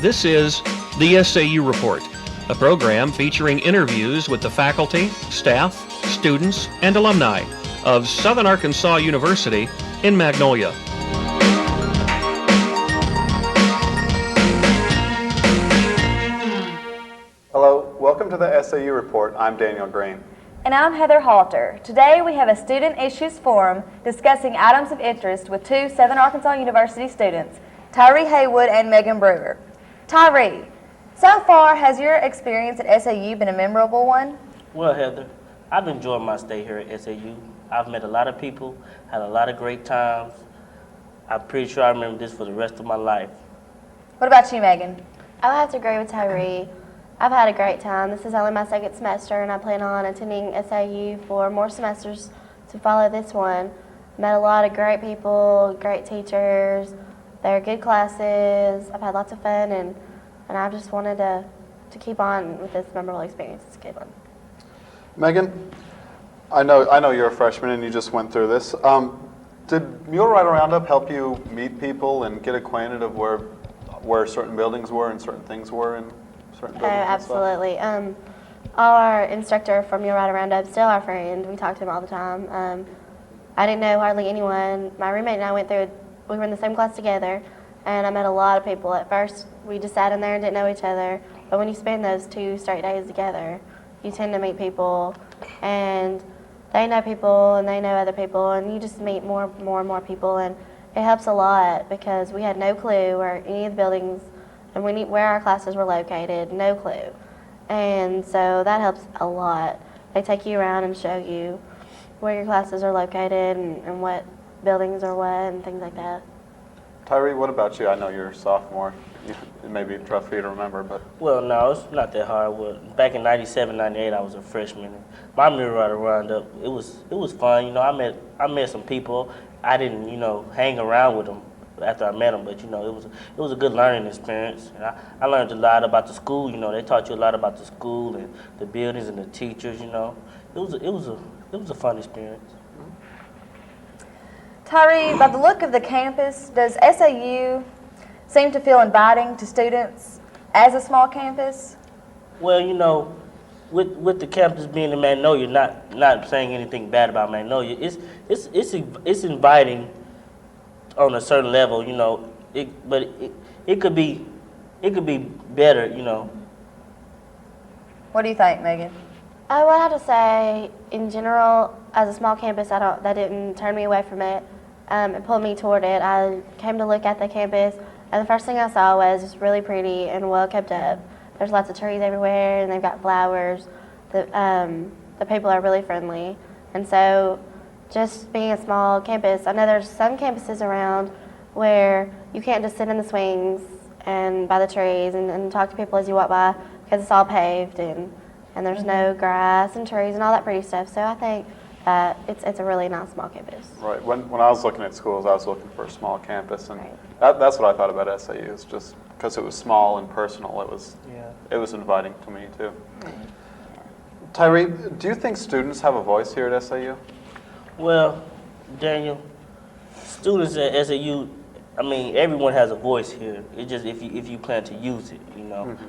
This is the SAU Report, a program featuring interviews with the faculty, staff, students, and alumni of Southern Arkansas University in Magnolia. Hello, welcome to the SAU Report. I'm Daniel Green. And I'm Heather Halter. Today we have a Student Issues Forum discussing items of interest with two Southern Arkansas University students, Tarea Haywood and Megan Brewer. Tyree, so far has your experience at SAU been a memorable one? Well, Heather, I've enjoyed my stay here at SAU. I've met a lot of people, had a lot of great times. I'm pretty sure I remember this for the rest of my life. What about you, Megan? I would have to agree with Tyree. I've had a great time. This is only my second semester, and I plan on attending SAU for more semesters to follow this one. Met a lot of great people, great teachers. They're good classes. I've had lots of fun, and I just wanted to keep on with this memorable experience. It's a good one. Megan, I know you're a freshman and you just went through this. Did Mule Rider Roundup help you meet people and get acquainted of where certain buildings were and certain things were in certain buildings? Oh, absolutely. Our instructor from Mule Rider Roundup, still our friend. We talk to him all the time. I didn't know hardly anyone. My roommate and I we were in the same class together, and I met a lot of people. At first, we just sat in there and didn't know each other. But when you spend those 2 straight days together, you tend to meet people, and they know people, and they know other people, and you just meet more and more people, and it helps a lot because we had no clue where any of the buildings and where our classes were located, no clue. And so that helps a lot. They take you around and show you where your classes are located and what buildings are what and things like that. Tyree, what about you? I know you're a sophomore. It may be tough for you to remember, but... Well, no, it's not that hard. Well, back in '97, '98, I was a freshman. My Mule Rider Roundup, it was fun. You know, I met some people. I didn't, hang around with them after I met them, but it was a good learning experience. And I learned a lot about the school. They taught you a lot about the school and the buildings and the teachers. It was a fun experience. Tyree, by the look of the campus, does SAU seem to feel inviting to students as a small campus? Well, with the campus being in Magnolia, not saying anything bad about Magnolia, it's inviting on a certain level, but it could be better, What do you think, Megan? I would have to say, in general, as a small campus, that didn't turn me away from it and pull me toward it. I came to look at the campus, and the first thing I saw was just really pretty and well kept up. There's lots of trees everywhere, and they've got flowers. The people are really friendly, and so just being a small campus, I know there's some campuses around where you can't just sit in the swings and by the trees and talk to people as you walk by because it's all paved and there's no grass and trees and all that pretty stuff. So I think that it's a really nice small campus. Right. When I was looking at schools, I was looking for a small campus, and Right. that's what I thought about SAU. It's just because it was small and personal, it was inviting to me too. Right. Tyree, do you think students have a voice here at SAU? Well, Daniel, students at SAU, everyone has a voice here. It's just if you plan to use it,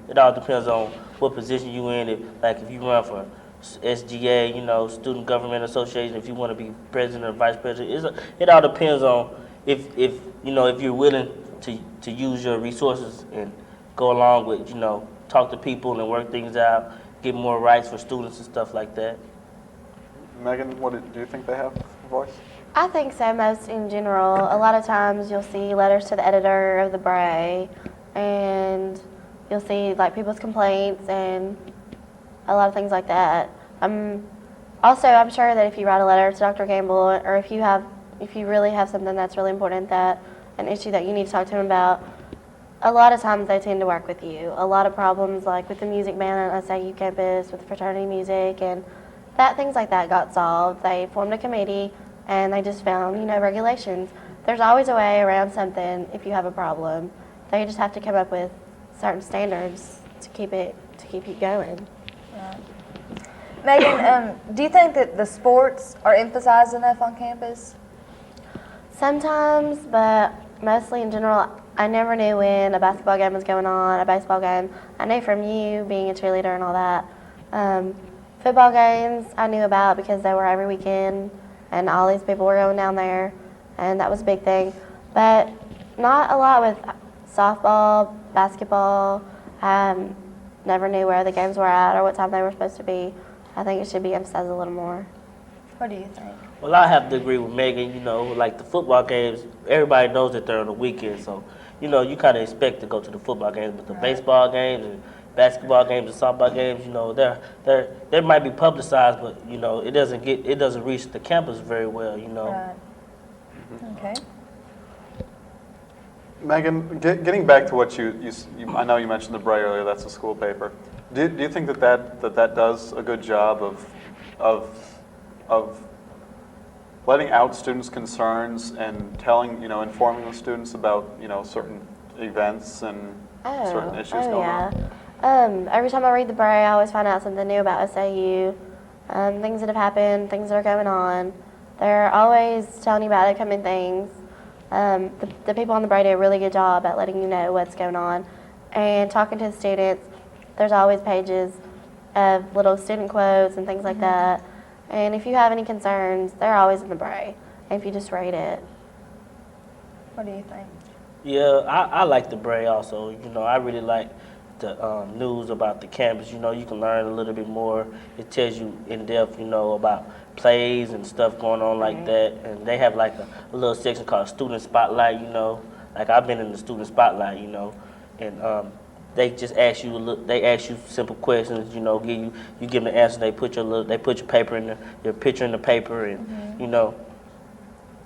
It all depends on what position you in. If you run for SGA, Student Government Association, if you want to be president or vice president, it all depends on if you're willing to use your resources and go along with, talk to people and work things out, get more rights for students and stuff like that. Megan, do you think they have a voice? I think so, most in general. A lot of times you'll see letters to the editor of the Bray, and you'll see people's complaints and a lot of things like that. I'm sure that if you write a letter to Dr. Gamble, or if you really have something that's really important, an issue that you need to talk to him about, a lot of times they tend to work with you. A lot of problems with the music band on SAU campus, with fraternity music, and things like that got solved. They formed a committee and they just found, regulations. There's always a way around something if you have a problem. They just have to come up with certain standards to keep you going. Megan, do you think that the sports are emphasized enough on campus? Sometimes, but mostly in general, I never knew when a basketball game was going on, a baseball game. I knew from you being a cheerleader and all that. Football games I knew about because they were every weekend, and all these people were going down there, and that was a big thing. But not a lot with softball, basketball. Never knew where the games were at or what time they were supposed to be. I think it should be emphasized a little more. What do you think? Well, I have to agree with Megan. You know, like the football games, everybody knows that they're on the weekend, so you know you kind of expect to go to the football games, but the baseball games and basketball games and softball games, you know, they might be publicized, but you know it doesn't reach the campus very well. You know. Right. Okay. Megan, getting back to what I know you mentioned the Bray earlier. That's a school paper. Do you think that does a good job of letting out students' concerns and informing the students about certain events and certain issues going on? Every time I read the Bray, I always find out something new about SAU, things that have happened, things that are going on. They're always telling you about upcoming things. The people on the Bray do a really good job at letting you know what's going on. And talking to the students, there's always pages of little student quotes and things like that. And if you have any concerns, they're always in the Bray, if you just read it. What do you think? Yeah, I like the Bray also. You know, I really like the news about the campus. You know, you can learn a little bit more. It tells you in depth, about plays and stuff going on like that. And they have like a little section called Student Spotlight. Like I've been in the Student Spotlight. And they just ask you they ask you simple questions. You give them the answer. They put your paper in your picture in the paper, and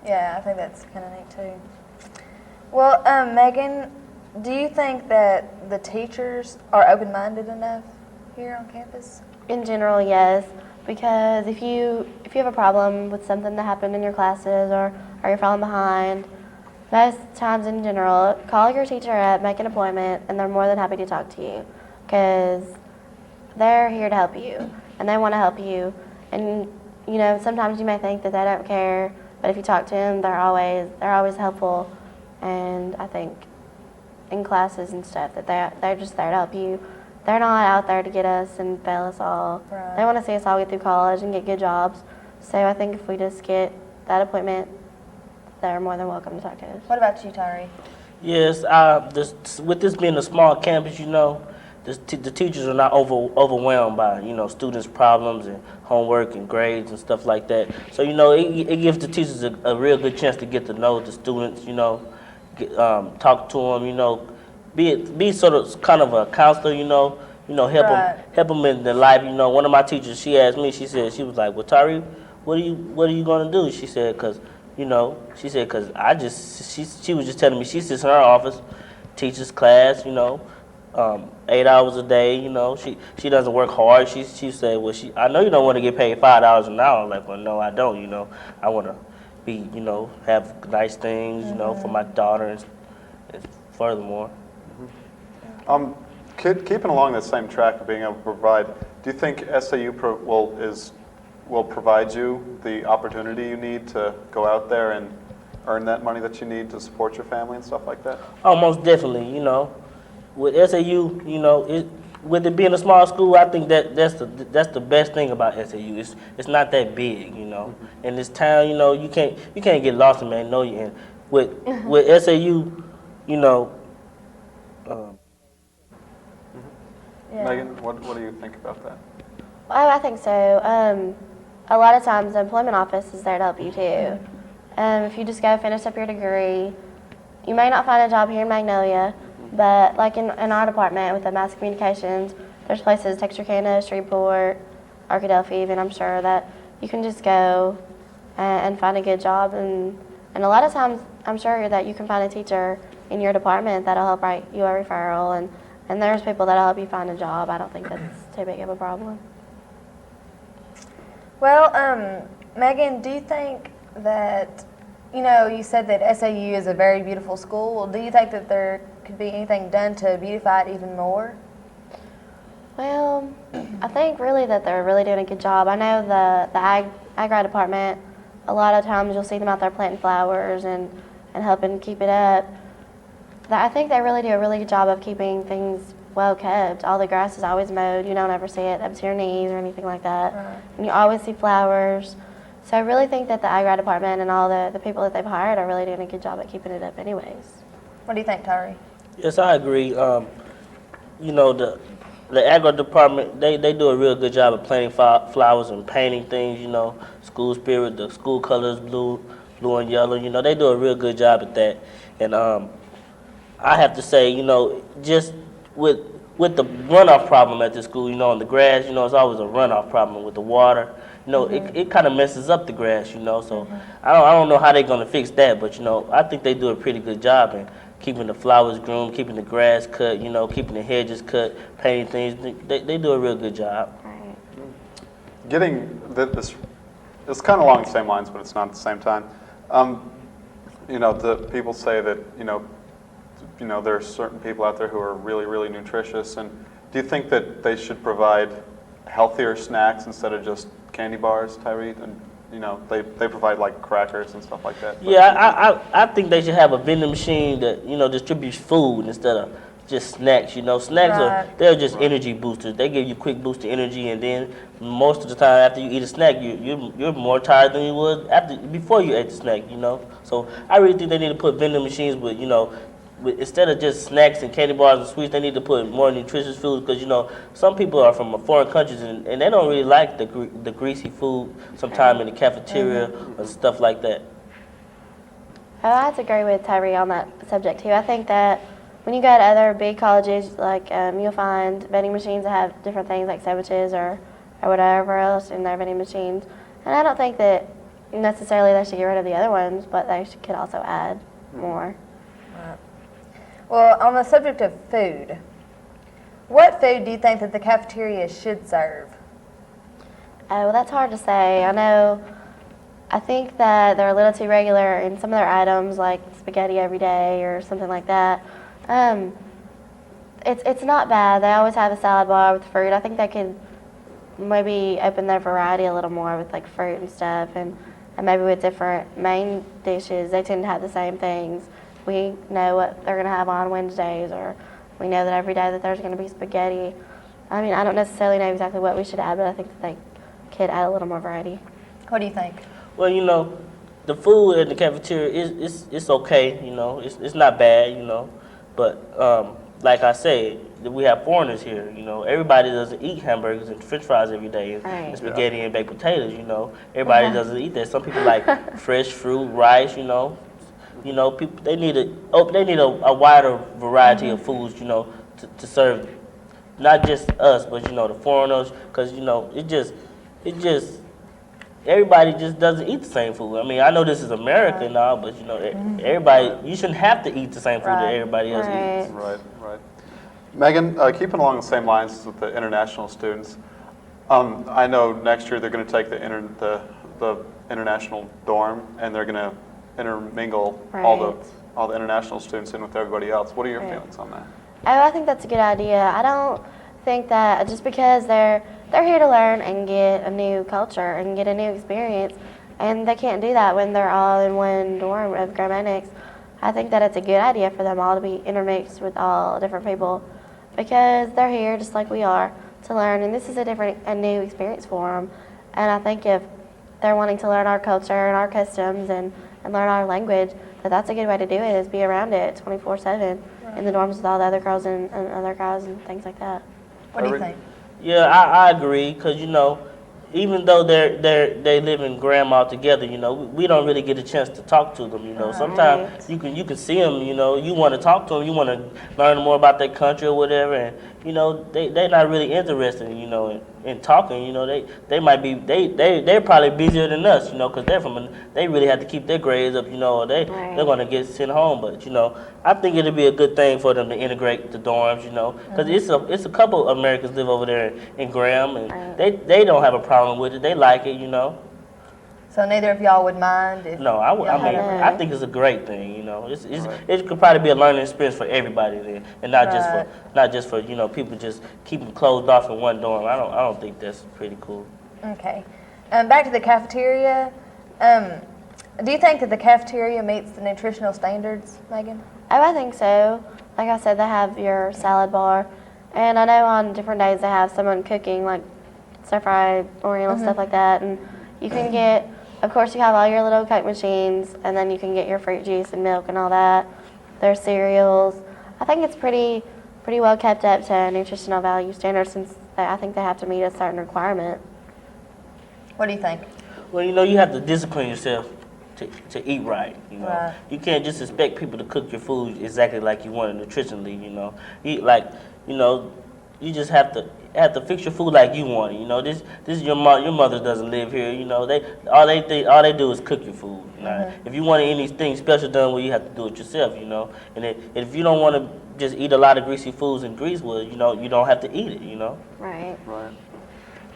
Yeah, I think that's kind of neat too. Well, Megan, do you think that the teachers are open-minded enough here on campus? In general, yes, because if you have a problem with something that happened in your classes or you're falling behind, most times in general, call your teacher up, make an appointment, and they're more than happy to talk to you because they're here to help you and they want to help you. And sometimes you may think that they don't care, but if you talk to them, they're always helpful. And I think in classes and stuff that they're just there to help you. They're not out there to get us and fail us all. Right. They want to see us all get through college and get good jobs. So I think if we just get that appointment, they're more than welcome to talk to us. What about you, Tyree? Yes, with this being a small campus, the teachers are not overwhelmed by students' problems and homework and grades and stuff like that. So it gives the teachers a real good chance to get to know the students. Talk to them. Be sort of kind of a counselor. Help them in their life. One of my teachers, she asked me. She was like, "Well, Tari, what are you gonna do?" She said, "Cause she was just telling me she sits in her office, teaches class, 8 hours a day, she doesn't work hard. She said, well, I know you don't want to get paid $5 an hour. I'm like, well, no, I don't, I want to be, have nice things, for my daughter and furthermore. Keeping along the same track of being able to provide, do you think SAU will provide you the opportunity you need to go out there and earn that money that you need to support your family and stuff like that? Oh, most definitely. With SAU, with it being a small school, I think that's the best thing about SAU. It's not that big, In this town, you can't get lost in Magnolia. And with SAU, Yeah. Megan, what do you think about that? Oh, I think so. A lot of times the employment office is there to help you too. If you just go finish up your degree, you may not find a job here in Magnolia, but like in our department with the mass communications, there's places, Texarkana, Shreveport, Arkadelphia even, I'm sure that you can just go and find a good job. And a lot of times I'm sure that you can find a teacher in your department that'll help write you a referral, and there's people that'll help you find a job. I don't think that's too big of a problem. Well, Megan, do you think that, you said that SAU is a very beautiful school. Well, do you think that there could be anything done to beautify it even more? Well, I think really that they're really doing a good job. I know the ag department, a lot of times you'll see them out there planting flowers and helping keep it up. I think they really do a really good job of keeping things well kept. All the grass is always mowed. You don't ever see it up to your knees or anything like that. Right. And you always see flowers. So I really think that the agri department and all the people that they've hired are really doing a good job at keeping it up anyways. What do you think, Tari? Yes, I agree. You know, the agri department, they do a real good job of planting flowers and painting things, you know, school spirit, the school colors, blue and yellow, you know, they do a real good job at that. And I have to say, you know, just with the runoff problem at the school, you know, on the grass, you know, it's always a runoff problem with the water. You know, it kind of messes up the grass, you know, so I don't know how they're going to fix that, but, you know, I think they do a pretty good job in keeping the flowers groomed, keeping the grass cut, you know, keeping the hedges cut, painting things. They do a real good job. Right. Getting this, it's kind of along the same lines, but it's not at the same time. You know, the people say that, you know, there are certain people out there who are really, really nutritious, and do you think that they should provide healthier snacks instead of just candy bars, Tyree? And you know, they provide like crackers and stuff like that. Yeah, I think they should have a vending machine that, you know, distributes food instead of just snacks. You know, snacks they're just energy boosters. They give you quick boost of energy, and then most of the time after you eat a snack, you're more tired than you was before you ate the snack. You know, so I really think they need to put vending machines with, you know, instead of just snacks and candy bars and sweets, they need to put more nutritious food, because, you know, some people are from foreign countries and they don't really like the greasy food sometime in the cafeteria or stuff like that. I have to agree with Tyree on that subject too. I think that when you go to other big colleges, like you'll find vending machines that have different things like sandwiches or whatever else in their vending machines. And I don't think that necessarily they should get rid of the other ones, but they could also add more. Well, on the subject of food, what food do you think that the cafeteria should serve? Well, that's hard to say. I think that they're a little too regular in some of their items, like spaghetti every day or something like that. It's not bad. They always have a salad bar with fruit. I think they could maybe open their variety a little more with like fruit and stuff, and maybe with different main dishes. They tend to have the same things. We know what they're going to have on Wednesdays, or we know that every day that there's going to be spaghetti. I mean, I don't necessarily know exactly what we should add, but I think that they could add a little more variety. What do you think? Well, you know, the food in the cafeteria it's okay, you know, it's not bad, you know, but like I said, we have foreigners here, you know, everybody doesn't eat hamburgers and french fries every day and spaghetti and baked potatoes, you know, everybody doesn't eat that. Some people like fresh fruit, rice, you know, people they need a wider variety of foods, you know, to serve not just us, but, you know, the foreigners, because, you know, it just everybody just doesn't eat the same food. I mean, I know this is America and all, but, you know, everybody, you shouldn't have to eat the same food that everybody else eats. Right. Megan, keeping along the same lines with the international students, I know next year they're going to take the international dorm, and they're going to intermingle all the international students in with everybody else. What are your feelings on that? Oh, I think that's a good idea. I don't think that just because they're here to learn and get a new culture and get a new experience, and they can't do that when they're all in one dorm of grammatics. I think that it's a good idea for them all to be intermixed with all different people, because they're here just like we are to learn, and this is a new experience for them. And I think if they're wanting to learn our culture and our customs and learn our language, that's a good way to do it, is be around it 24/7 in the dorms with all the other girls and other guys and things like that. What do you think? Yeah, I agree, because, you know, even though they live in grandma together, you know, we don't really get a chance to talk to them, you know. Sometimes you can see them, you know, you want to talk to them, you want to learn more about their country or whatever, and, you know, they're not really interested, you know, in talking, you know. They're probably busier than us, you know, because they really have to keep their grades up, you know, or they're going to get sent home. But, you know, I think it'd be a good thing for them to integrate the dorms, you know, because it's a couple of Americans live over there in Graham, and they don't have a problem with it. They like it, you know. So neither of y'all would mind if No, I think it's a great thing, you know. It could probably be a learning experience for everybody there, and not just for you know, people just keeping closed off in one dorm. I don't think that's pretty cool. Okay. Back to the cafeteria. Do you think that the cafeteria meets the nutritional standards, Megan? Oh, I think so. Like I said, they have your salad bar, and I know on different days they have someone cooking like stir-fried Oriental stuff like that, and you can get, of course, you have all your little Coke machines, and then you can get your fruit juice and milk and all that. There's cereals. I think it's pretty well kept up to nutritional value standards, since I think they have to meet a certain requirement. What do you think? Well, you have to discipline yourself to eat right. Right. You can't just expect people to cook your food exactly like you want it nutritionally. You just have to fix your food like you want it. This is your mother doesn't live here. All they do is cook your food. Now, if you want anything special done, well, you have to do it yourself. And if you don't want to just eat a lot of greasy foods and grease, well, you don't have to eat it. Right. Right.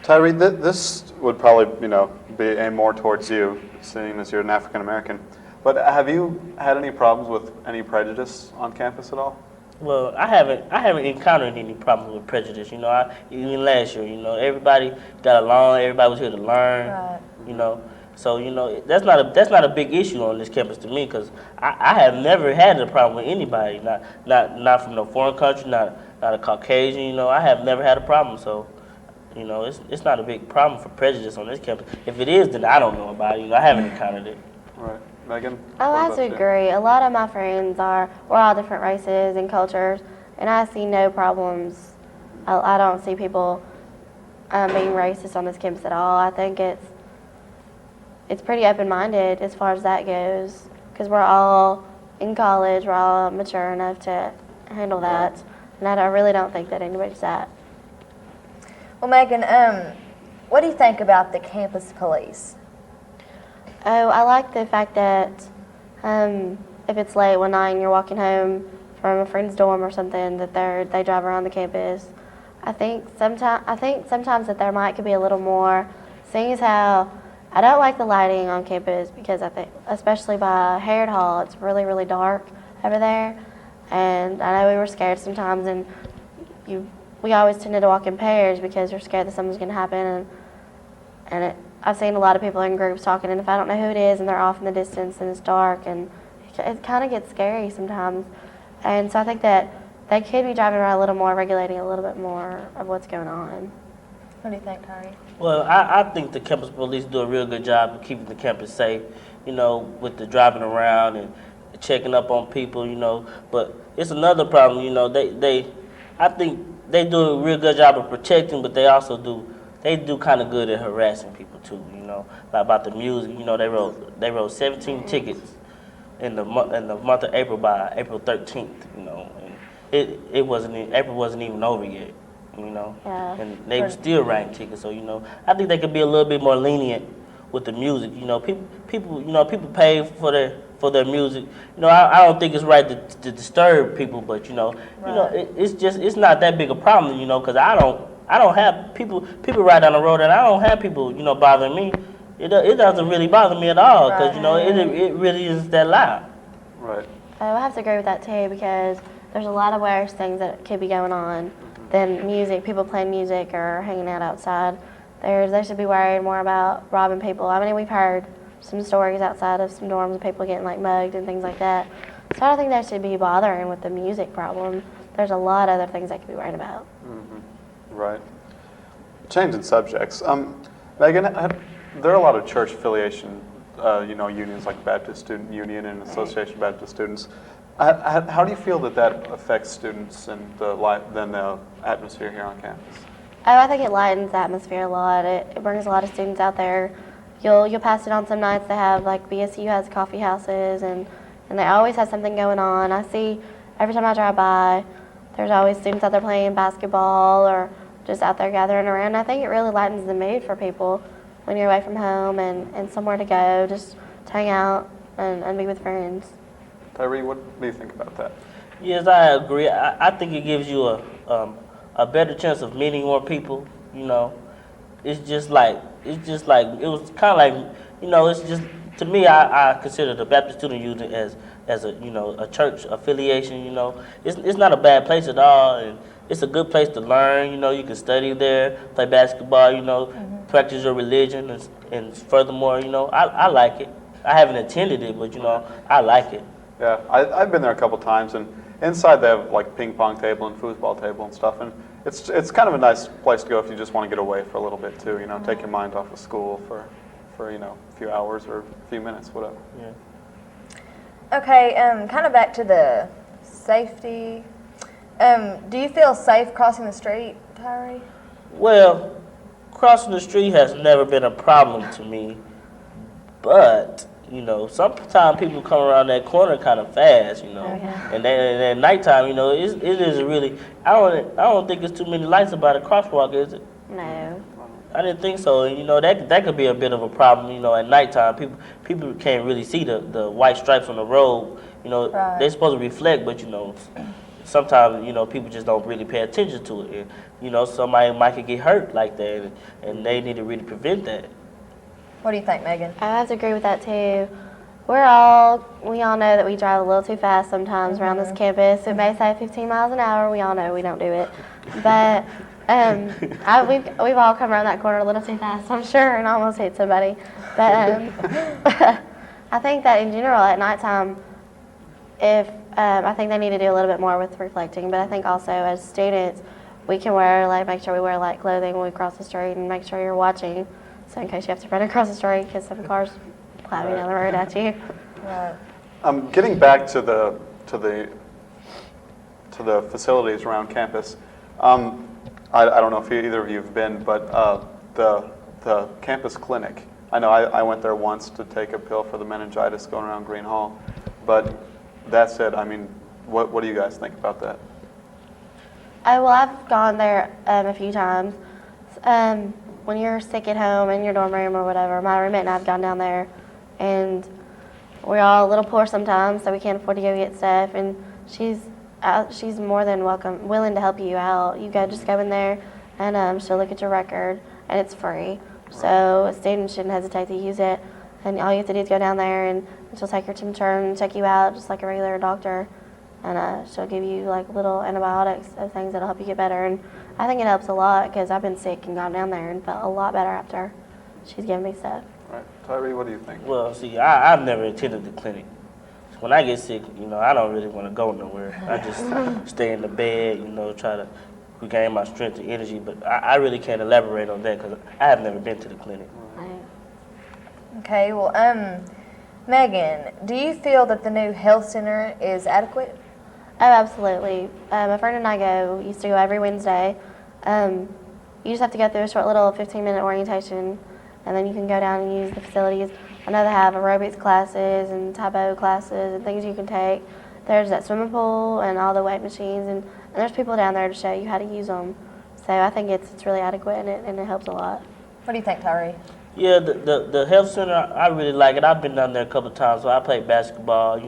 Tyree, this would probably, be aimed more towards you, seeing as you're an African American. But have you had any problems with any prejudice on campus at all? Well, I haven't encountered any problems with prejudice. Even last year, everybody got along. Everybody was here to learn. Right. So that's not a big issue on this campus to me, because I have never had a problem with anybody. Not from no foreign country, not a Caucasian. I have never had a problem. So. It's not a big problem for prejudice on this campus. If it is, then I don't know about it. I haven't encountered it. Right. Megan? Oh, what I about have to you? agree. A lot of my friends we're all different races and cultures, and I see no problems. I don't see people being racist on this campus at all. I think it's pretty open-minded as far as that goes, because we're all in college, we're all mature enough to handle that, and I really don't think that anybody's that. Well, Megan, what do you think about the campus police? Oh, I like the fact that if it's late one night and you're walking home from a friend's dorm or something, that they drive around the campus. I think sometimes that there could be a little more, seeing as how I don't like the lighting on campus, because I think, especially by Haywood Hall, it's really, really dark over there. And I know we were scared sometimes, and we always tended to walk in pairs because we're scared that something's going to happen. And I've seen a lot of people in groups talking, and if I don't know who it is and they're off in the distance and it's dark, and it kind of gets scary sometimes. And so I think that they could be driving around a little more, regulating a little bit more of what's going on. What do you think, Tyree? Well, I think the campus police do a real good job of keeping the campus safe, with the driving around and checking up on people, But it's another problem, I think they do a real good job of protecting, but they also do kind of good at harassing people too, Like about the music, they wrote 17 tickets in the month of April by April 13th, and April wasn't even over yet, Yeah. and they were still writing tickets. So I think they could be a little bit more lenient with the music. People pay for their music. I don't think it's right to disturb people, but it's not that big a problem, because I don't have people ride down the road, and I don't have people bothering me. It doesn't really bother me at all, because it really isn't that loud. Right. I have to agree with that too, because there's a lot of worse things that could be going on than music, people playing music or hanging out outside. They should be worried more about robbing people. I mean, we've heard some stories outside of some dorms of people getting mugged and things like that. So I don't think that should be bothering with the music problem. There's a lot of other things they could be worried about. Mm-hmm. Right. Changing subjects. Megan, there are a lot of church affiliation, unions like Baptist Student Union and Association of Baptist Students. How do you feel that affects students and the atmosphere here on campus? Oh, I think it lightens the atmosphere a lot. It brings a lot of students out there. You'll pass it on some nights. They have BSU has coffee houses, and they always have something going on. I see every time I drive by, there's always students out there playing basketball or just out there gathering around. I think it really lightens the mood for people when you're away from home and somewhere to go, just to hang out and be with friends. Tyree, what do you think about that? Yes, I agree. I think it gives you a better chance of meeting more people. It's just like it was kind of like it's just, to me, I consider the Baptist Student Union as a church affiliation. It's not a bad place at all, and it's a good place to learn. You can study there, play basketball. Practice your religion, and furthermore, I like it. I haven't attended it, but I like it. Yeah, I've been there a couple times, and inside they have like ping pong table and foosball table and stuff, and it's kind of a nice place to go if you just want to get away for a little bit too. Take your mind off of school for a few hours or a few minutes, whatever. Yeah. Okay, kind of back to the safety. Do you feel safe crossing the street, Tyree? Well, crossing the street has never been a problem to me, but sometimes people come around that corner kind of fast, and then at nighttime, it is really. I don't think there's too many lights about a crosswalk, is it? No. I didn't think so, and that could be a bit of a problem. At nighttime, people can't really see the white stripes on the road. Right. They're supposed to reflect, but sometimes people just don't really pay attention to it, and somebody might could get hurt like that, and they need to really prevent that. What do you think, Megan? I have to agree with that too. We all know that we drive a little too fast sometimes around this campus. It may say 15 miles an hour. We all know we don't do it, but we've all come around that corner a little too fast, I'm sure, and almost hit somebody. But I think that in general at nighttime, I think they need to do a little bit more with reflecting. But I think also as students, we can make sure we wear light clothing when we cross the street, and make sure you're watching. So in case you have to run across the street because some cars plowing down the road at you. Right. Getting back to the facilities around campus, I don't know if either of you have been, but the campus clinic. I know I went there once to take a pill for the meningitis going around Green Hall. But that said, what do you guys think about that? Well, I've gone there a few times. When you're sick at home in your dorm room or whatever, my roommate and I have gone down there, and we're all a little poor sometimes, so we can't afford to go get stuff. And she's more than willing to help you out. You just go in there, and she'll look at your record, and it's free. So students shouldn't hesitate to use it. And all you have to do is go down there, and she'll take your temperature and check you out just like a regular doctor. And she'll give you little antibiotics of things that'll help you get better. And I think it helps a lot because I've been sick and gone down there and felt a lot better after she's given me stuff. Right. Tyree, what do you think? Well, see, I've never attended the clinic. When I get sick, I don't really want to go nowhere. I just stay in the bed, try to regain my strength and energy. But I really can't elaborate on that because I have never been to the clinic. Right. Okay, well, Megan, do you feel that the new health center is adequate? Oh, absolutely. My friend and I used to go every Wednesday. You just have to go through a short little 15-minute orientation, and then you can go down and use the facilities. I know they have aerobics classes and Taebo classes and things you can take. There's that swimming pool and all the weight machines, and there's people down there to show you how to use them. So I think it's really adequate, and it helps a lot. What do you think, Tyree? Yeah, the health center, I really like it. I've been down there a couple of times. So I played basketball,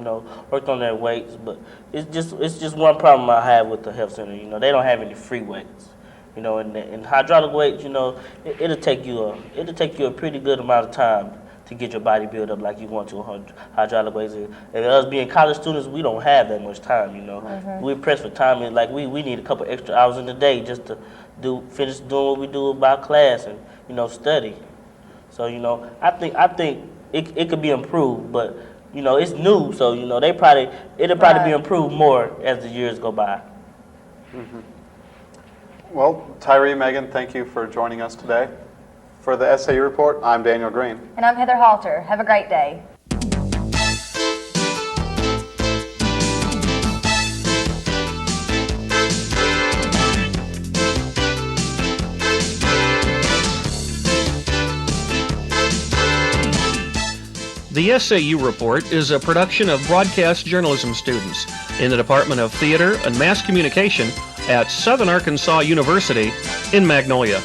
worked on their weights. But it's just one problem I have with the health center. They don't have any free weights. And hydraulic weights, it'll take you a pretty good amount of time to get your body built up like you want to on hydraulic weights. And us being college students, we don't have that much time. We're pressed for time, and we need a couple extra hours in the day just to finish doing what we do about class and study. So I think it could be improved, but it's new, so it'll probably be improved more as the years go by. Mm-hmm. Well, Tyree, Megan, thank you for joining us today. For the SAU report, I'm Daniel Green. And I'm Heather Halter. Have a great day. The SAU Report is a production of broadcast journalism students in the Department of Theater and Mass Communication at Southern Arkansas University in Magnolia.